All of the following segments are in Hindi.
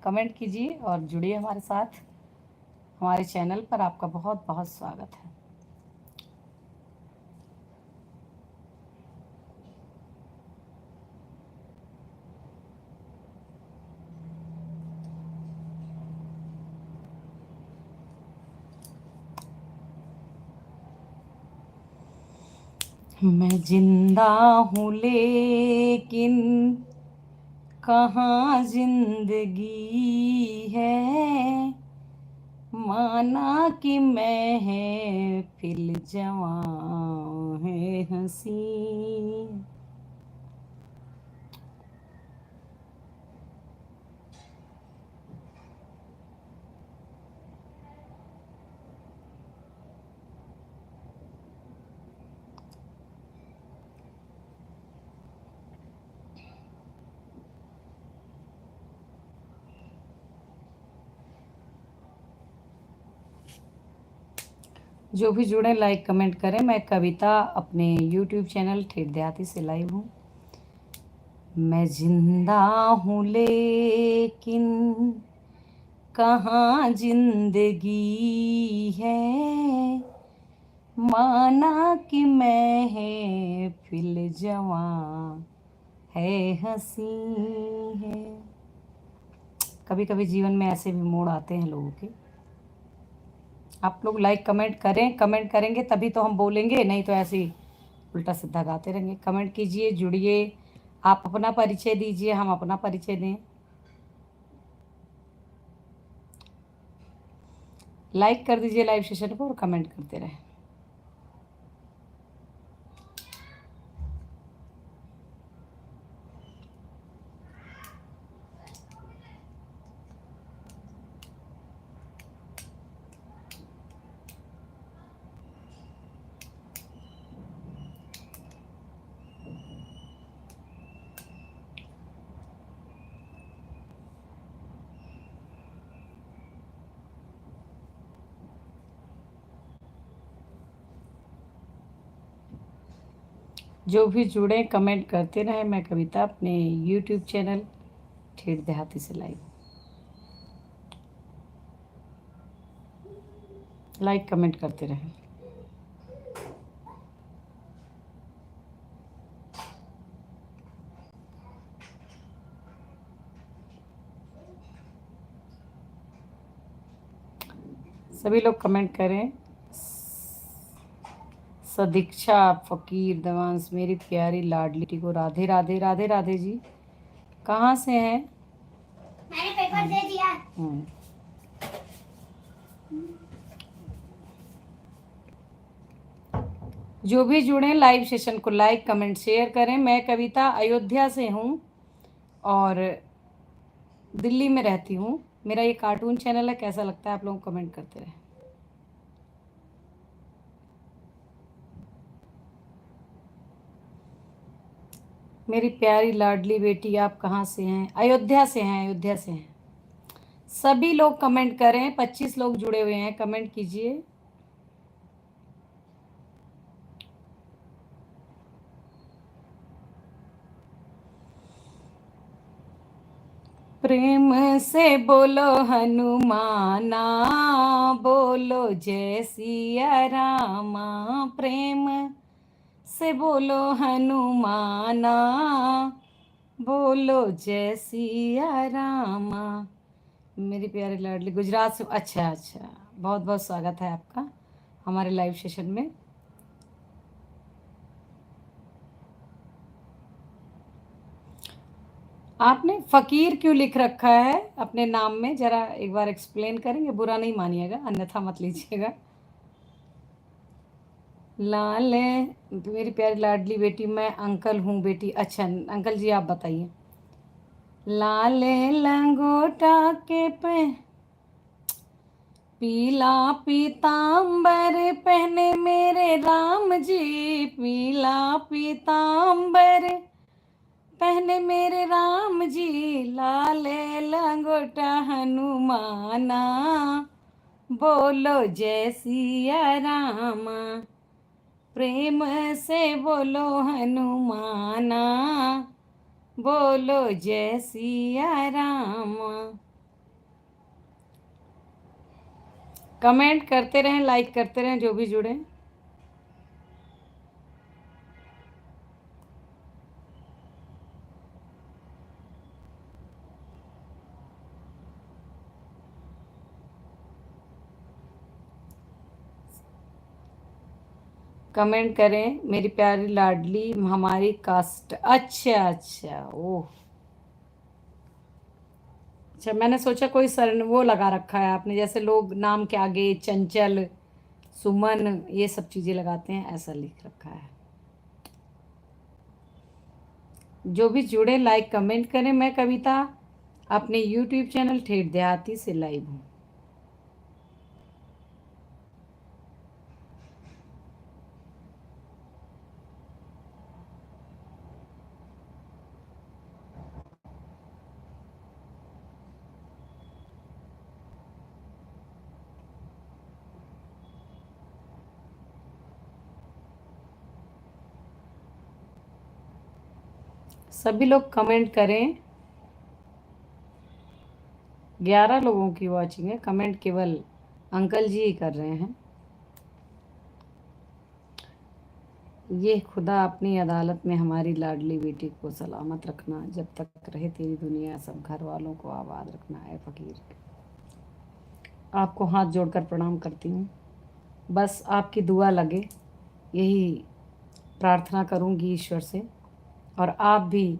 कमेंट कीजिए और जुड़िए हमारे साथ। हमारे चैनल पर आपका बहुत बहुत स्वागत है। मैं जिंदा हूँ लेकिन कहाँ जिंदगी है, माना कि मैं है फिर जवां है हंसी। जो भी जुड़े लाइक कमेंट करें। मैं कविता अपने यूट्यूब चैनल ठेठ देहाती से लाइव हूँ। मैं जिंदा हूँ लेकिन कहाँ जिंदगी है, माना कि मैं है फिर जवां है हंसी है। कभी कभी जीवन में ऐसे भी मोड़ आते हैं लोगों के। आप लोग लाइक कमेंट करें, कमेंट करेंगे तभी तो हम बोलेंगे, नहीं तो ऐसे ही उल्टा सीधा गाते रहेंगे। कमेंट कीजिए, जुड़िए, आप अपना परिचय दीजिए, हम अपना परिचय दें। लाइक कर दीजिए लाइव सेशन को और कमेंट करते रहें। जो भी जुड़े कमेंट करते रहें। मैं कविता अपने यूट्यूब चैनल ठेठ देहाती से लाइव। लाइक कमेंट करते रहें। सभी लोग कमेंट करें। सदीक्षा, फ़कीर, देवांश, मेरी प्यारी लाडली को राधे राधे। राधे राधे जी, कहाँ से हैं? मैंने पेपर दे दिया। जो भी जुड़े लाइव सेशन को लाइक कमेंट शेयर करें। मैं कविता अयोध्या से हूँ और दिल्ली में रहती हूँ। मेरा ये कार्टून चैनल है। कैसा लगता है आप लोग कमेंट करते रहें। मेरी प्यारी लाडली बेटी, आप कहाँ से हैं? अयोध्या से हैं, अयोध्या से हैं। सभी लोग कमेंट करें। 25 लोग जुड़े हुए हैं, कमेंट कीजिए। प्रेम से बोलो हनुमाना, बोलो जय सिया रामा। प्रेम से बोलो हनुमाना, बोलो जय सिया रामा। मेरी प्यारी लाडली गुजरात से। अच्छा अच्छा, बहुत बहुत स्वागत है आपका हमारे लाइव सेशन में। आपने फ़कीर क्यों लिख रखा है अपने नाम में? ज़रा एक बार एक्सप्लेन करेंगे? बुरा नहीं मानिएगा, अन्यथा मत लीजिएगा। लाल, मेरी प्यारी लाडली बेटी, मैं अंकल हूँ बेटी। अच्छा अंकल जी, आप बताइए। लाल लंगोटा के पे पीला पीताम्बर पहने मेरे राम जी। पीला पीताम्बर पहने मेरे राम जी। लाल लंगोटा हनुमाना, बोलो जय सिया रामा। प्रेम से बोलो हनुमाना, बोलो जय सिया रामा। कमेंट करते रहें, लाइक करते रहें जो भी जुड़े। कमेंट करें। मेरी प्यारी लाडली हमारी कास्ट। अच्छा अच्छा, ओह अच्छा, मैंने सोचा कोई सर वो लगा रखा है आपने, जैसे लोग नाम के आगे चंचल, सुमन, ये सब चीजें लगाते हैं, ऐसा लिख रखा है। जो भी जुड़े लाइक कमेंट करें। मैं कविता अपने यूट्यूब चैनल ठेठ देहाती से लाइव हूँ। सभी लोग कमेंट करें। 11 लोगों की वॉचिंग है, कमेंट केवल अंकल जी ही कर रहे हैं। ये खुदा अपनी अदालत में हमारी लाडली बेटी को सलामत रखना, जब तक रहे तेरी दुनिया, सब घर वालों को आबाद रखना है फकीर। आपको हाथ जोड़कर प्रणाम करती हूँ। बस आपकी दुआ लगे, यही प्रार्थना करूँगी ईश्वर से। और आप भी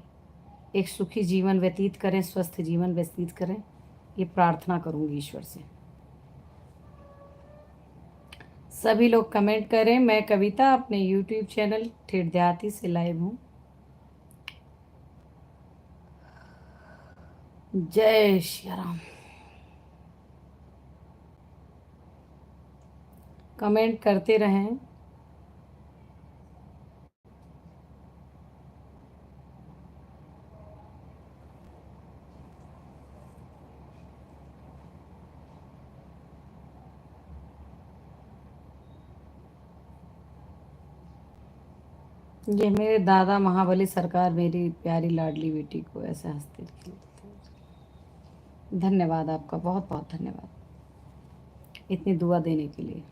एक सुखी जीवन व्यतीत करें, स्वस्थ जीवन व्यतीत करें, ये प्रार्थना करूँगी ईश्वर से। सभी लोग कमेंट करें। मैं कविता अपने यूट्यूब चैनल ठेठ देहाती से लाइव हूँ। जय श्री राम। कमेंट करते रहें। ये मेरे दादा महाबली सरकार मेरी प्यारी लाडली बेटी को ऐसे हंसते खेलते। धन्यवाद आपका, बहुत बहुत धन्यवाद इतनी दुआ देने के लिए।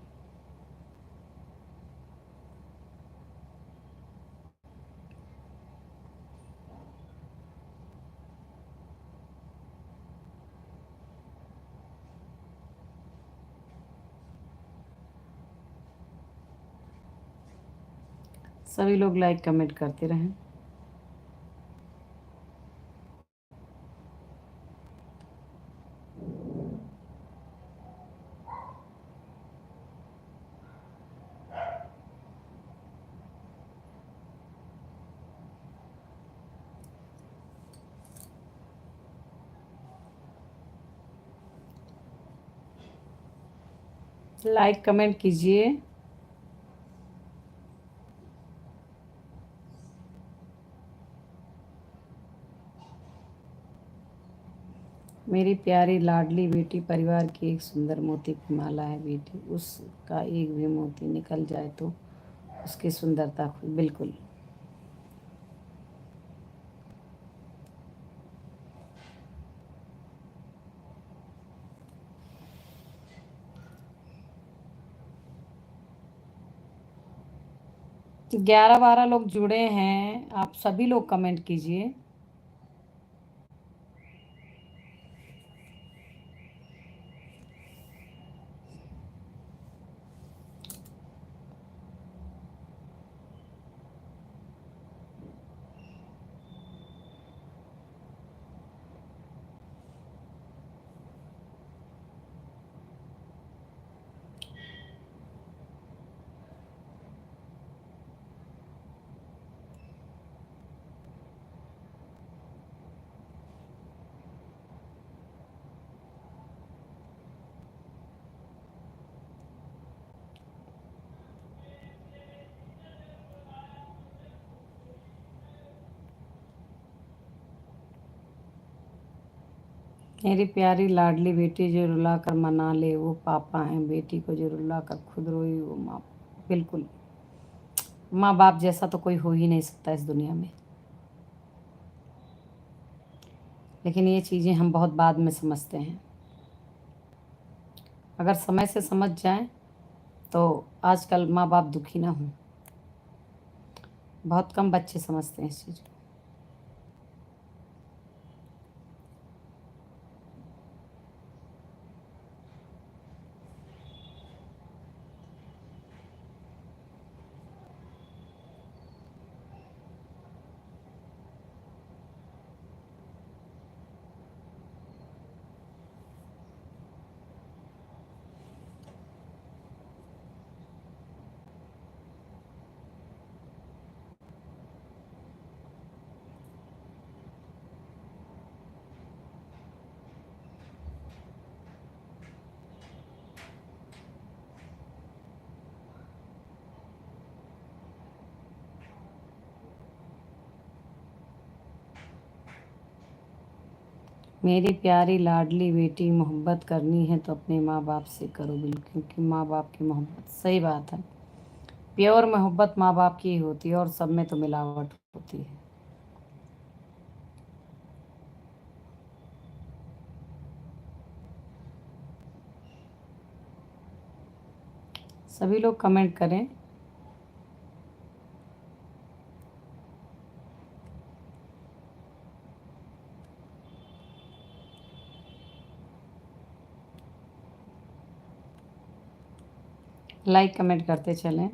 सभी लोग लाइक कमेंट करते रहें। लाइक कमेंट कीजिए। मेरी प्यारी लाडली बेटी परिवार की एक सुंदर मोती की माला है बेटी, उसका एक भी मोती निकल जाए तो उसकी सुंदरता बिल्कुल। तो 11-12 लोग जुड़े हैं, आप सभी लोग कमेंट कीजिए। मेरी प्यारी लाडली बेटी जो रुला कर मना ले वो पापा हैं, बेटी को जो रुला कर खुद रोई वो माँ। बिल्कुल, माँ बाप जैसा तो कोई हो ही नहीं सकता इस दुनिया में। लेकिन ये चीज़ें हम बहुत बाद में समझते हैं। अगर समय से समझ जाएं तो आजकल माँ बाप दुखी ना हों। बहुत कम बच्चे समझते हैं इस चीज़ को। मेरी प्यारी लाडली बेटी, मोहब्बत करनी है तो अपने माँ बाप से करो बिल्कुल, क्योंकि माँ बाप की मोहब्बत, सही बात है, प्योर मोहब्बत माँ बाप की ही होती है और सब में तो मिलावट होती है। सभी लोग कमेंट करें। लाइक कमेंट करते चलें।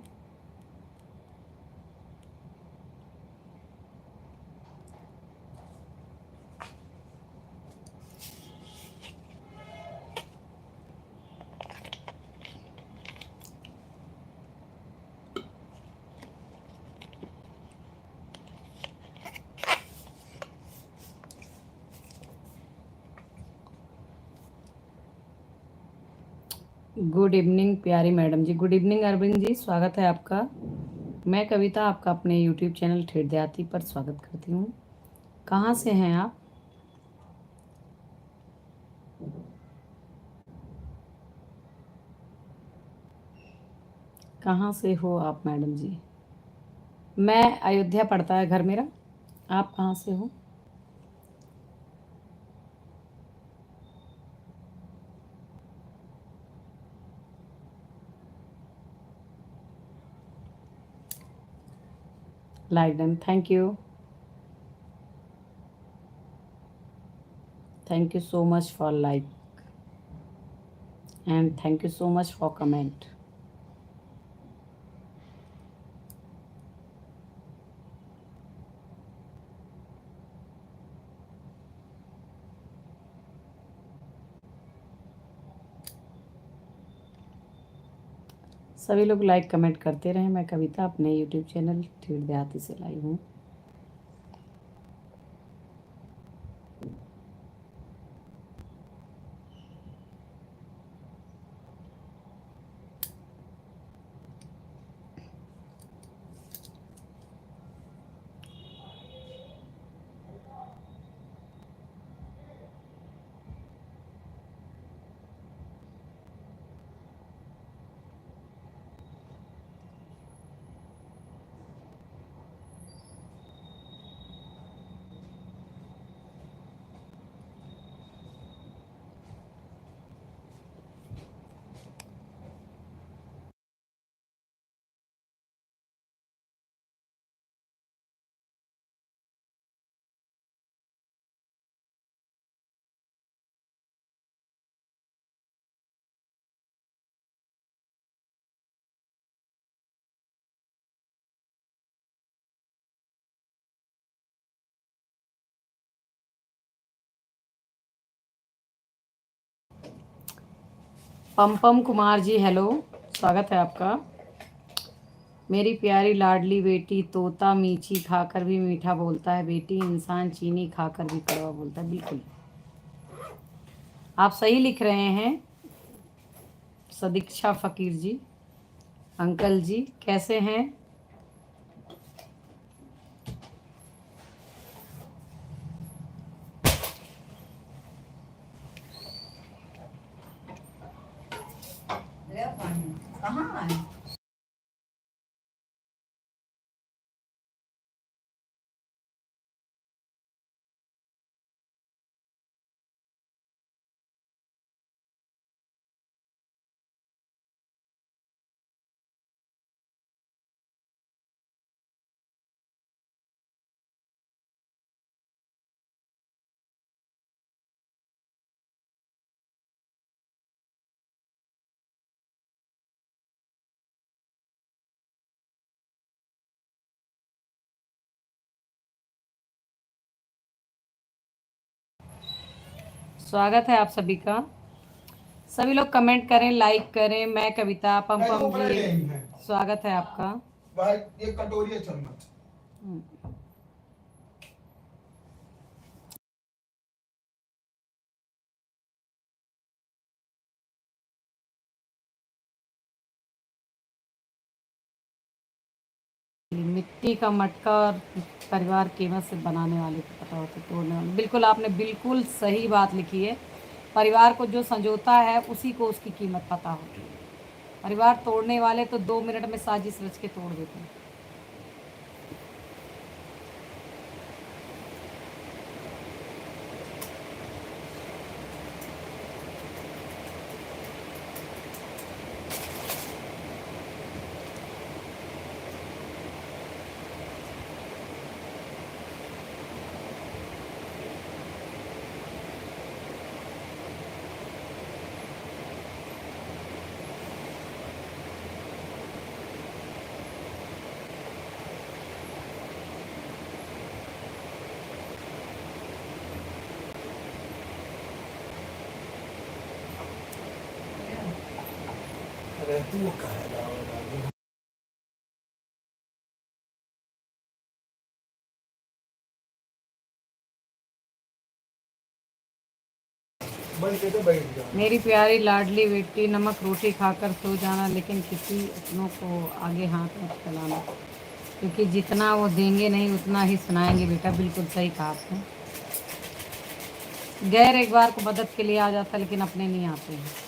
गुड इवनिंग प्यारी मैडम जी। गुड इवनिंग अरविंद जी, स्वागत है आपका। मैं कविता आपका अपने यूट्यूब चैनल ठेठ देहाती पर स्वागत करती हूँ। कहाँ से हैं आप? कहाँ से हो आप मैडम जी? मैं अयोध्या पड़ता है घर मेरा। आप कहाँ से हो? Like done, thank you. Thank you so much for like and thank you so much for comment. सभी लोग लाइक कमेंट करते रहें। मैं कविता अपने यूट्यूब चैनल ठेठ देहाती से लाई हूँ। पम कुमार जी, हेलो, स्वागत है आपका। मेरी प्यारी लाडली बेटी, तोता मीठी खाकर भी मीठा बोलता है बेटी, इंसान चीनी खाकर भी कड़वा बोलता है। बिल्कुल आप सही लिख रहे हैं सदीक्षा फ़कीर जी। अंकल जी कैसे हैं? कहाँ आए? स्वागत है आप सभी का। सभी लोग कमेंट करें, लाइक करें। मैं कविता पम पम जी, स्वागत है आपका। भाई ये कटोरी है चम्मच। मिट्टी का मटका और परिवार कीमत से बनाने वाले को पता होता, तोड़ने वाले। बिल्कुल, आपने बिल्कुल सही बात लिखी है। परिवार को जो संजोता है उसी को उसकी कीमत पता होती है। परिवार तोड़ने वाले तो 2 मिनट में साजिश रच के तोड़ देते हैं। अरे तू कहा है बन के तो बैठ जा। मेरी प्यारी लाडली बेटी, नमक रोटी खाकर सो जाना, लेकिन किसी अपनों को आगे हाथ मत फैलाना, क्योंकि जितना वो देंगे नहीं उतना ही सुनाएंगे। बेटा बिल्कुल सही कहा आपने। गैर एक बार को मदद के लिए आ जाता, लेकिन अपने नहीं आते हैं।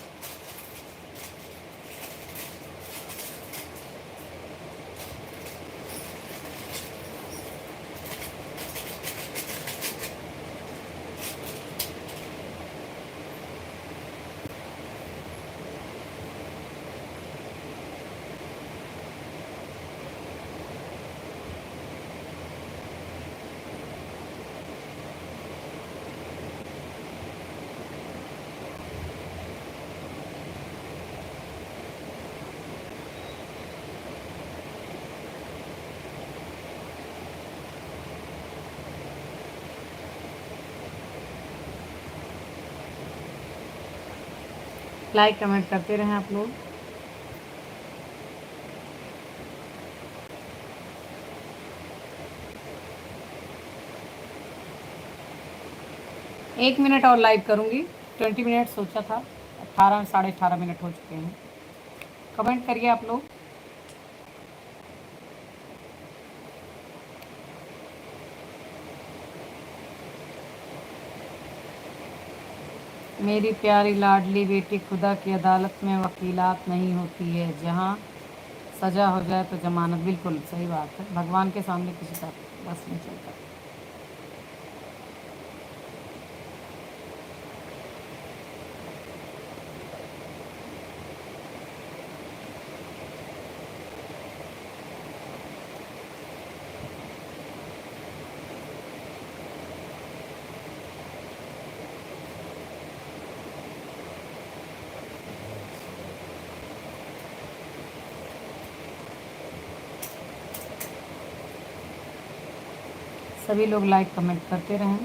लाइक कमेंट करते रहें आप लोग। एक मिनट और लाइव करूंगी। 20 मिनट सोचा था, 18 18:30 हो चुके हैं। कमेंट करिए आप लोग। मेरी प्यारी लाडली बेटी, खुदा की अदालत में वकीलात नहीं होती है, जहाँ सजा हो जाए तो जमानत। बिल्कुल सही बात है। भगवान के सामने किसी का बस नहीं चलता। सभी लोग लाइक कमेंट करते रहें।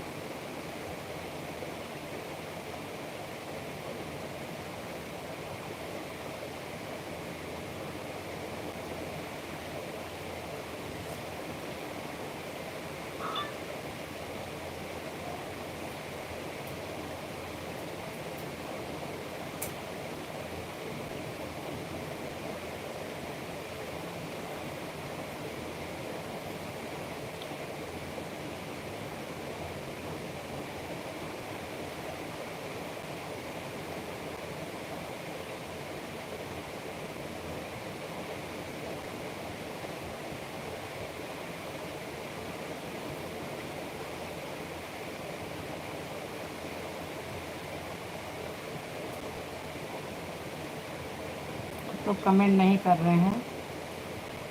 तो कमेंट नहीं कर रहे हैं,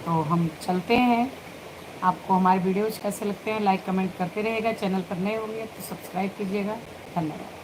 तो हम चलते हैं। आपको हमारे वीडियोज़ कैसे लगते हैं, लाइक कमेंट करते रहिएगा। चैनल पर नए होंगे तो सब्सक्राइब कीजिएगा। धन्यवाद।